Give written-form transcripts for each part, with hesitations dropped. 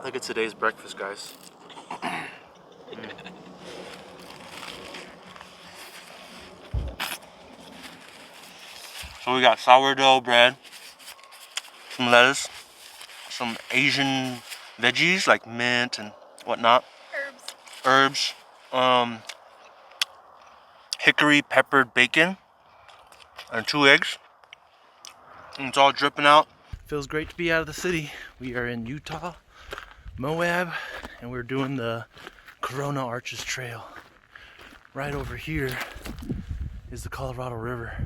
Look at today's breakfast, guys. So we got sourdough bread, some lettuce, some Asian veggies like mint and whatnot. Herbs. Hickory peppered bacon and 2 eggs. And it's all dripping out. Feels great to be out of the city. We are in Utah, Moab, and we're doing the Corona Arches Trail. Right over here is the Colorado River.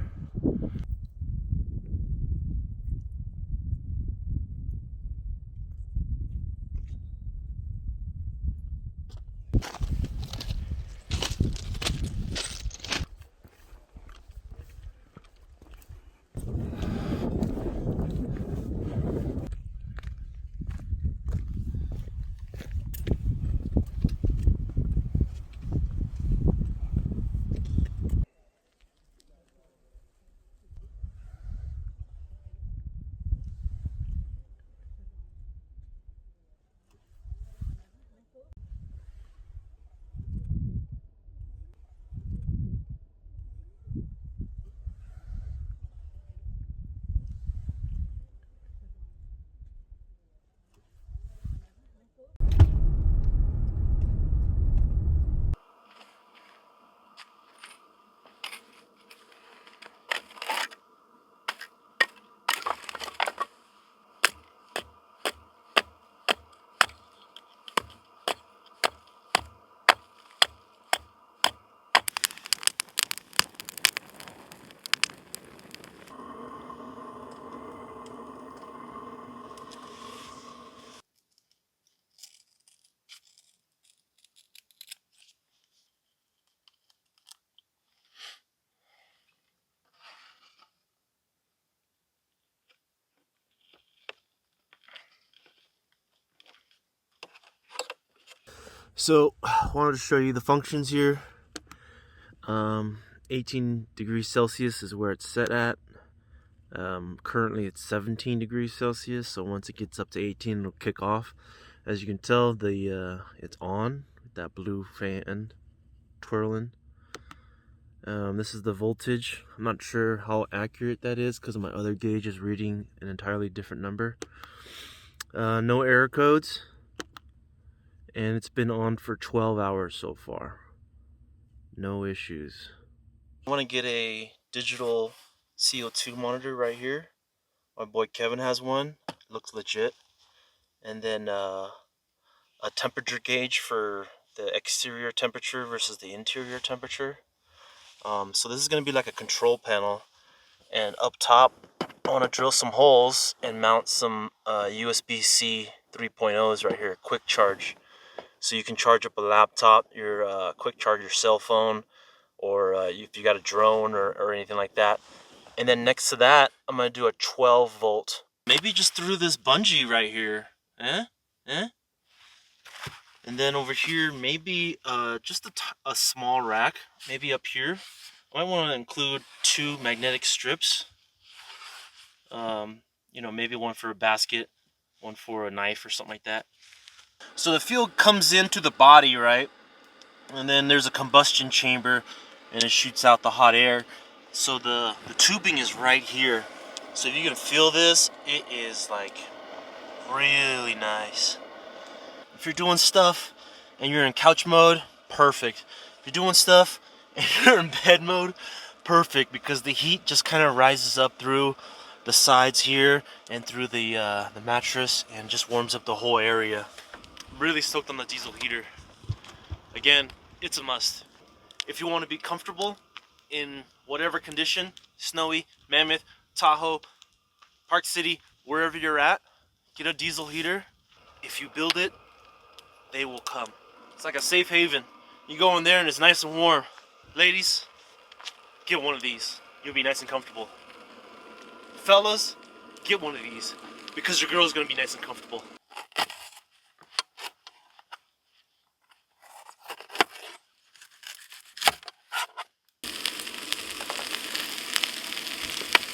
So, I wanted to show you the functions here. 18 degrees Celsius is where it's set at. Currently it's 17 degrees Celsius, so once it gets up to 18 it'll kick off. As you can tell, it's on with that blue fan twirling. This is the voltage. I'm not sure how accurate that is because my other gauge is reading an entirely different number. No error codes, and it's been on for 12 hours so far. No issues. I want to get a digital CO2 monitor right here. My boy Kevin has one. Looks legit. And then a temperature gauge for the exterior temperature versus the interior temperature. So this is going to be like a control panel. And up top, I want to drill some holes and mount some USB-C 3.0s right here. Quick charge. So you can charge up a laptop, your quick charge your cell phone, or if you got a drone or anything like that. And then next to that, I'm going to do a 12 volt. Maybe just through this bungee right here. And then over here, maybe just a small rack, maybe up here. I might want to include 2 magnetic strips. Maybe one for a basket, one for a knife or something like that. So the fuel comes into the body, right? And then there's a combustion chamber and it shoots out the hot air. So the tubing is right here. So if you can feel this, it is like really nice. If you're doing stuff and you're in couch mode, perfect. If you're doing stuff and you're in bed mode, perfect, because the heat just kind of rises up through the sides here and through the mattress and just warms up the whole area. I'm really stoked on the diesel heater. Again, it's a must. If you want to be comfortable in whatever condition, snowy, Mammoth, Tahoe, Park City, wherever you're at, get a diesel heater. If you build it, they will come. It's like a safe haven. You go in there and it's nice and warm. Ladies, get one of these. You'll be nice and comfortable. Fellas, get one of these because your girl's gonna be nice and comfortable.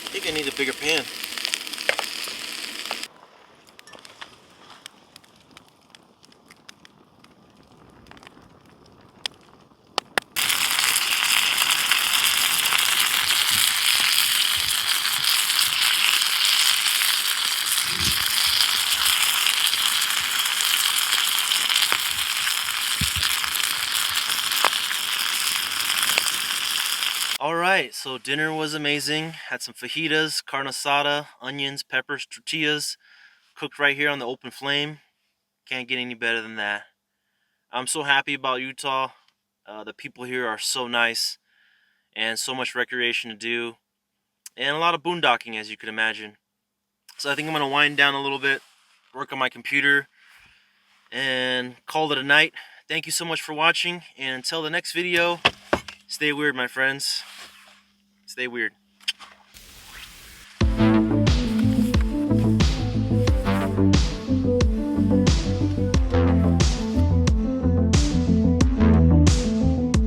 I think I need a bigger pan. Alright, so dinner was amazing. Had some fajitas, carne asada, onions, peppers, tortillas, cooked right here on the open flame. Can't get any better than that. I'm so happy about Utah. The people here are so nice and so much recreation to do, and a lot of boondocking, as you can imagine. So I think I'm going to wind down a little bit, work on my computer, and call it a night. Thank you so much for watching, and until the next video, stay weird, my friends. Stay weird.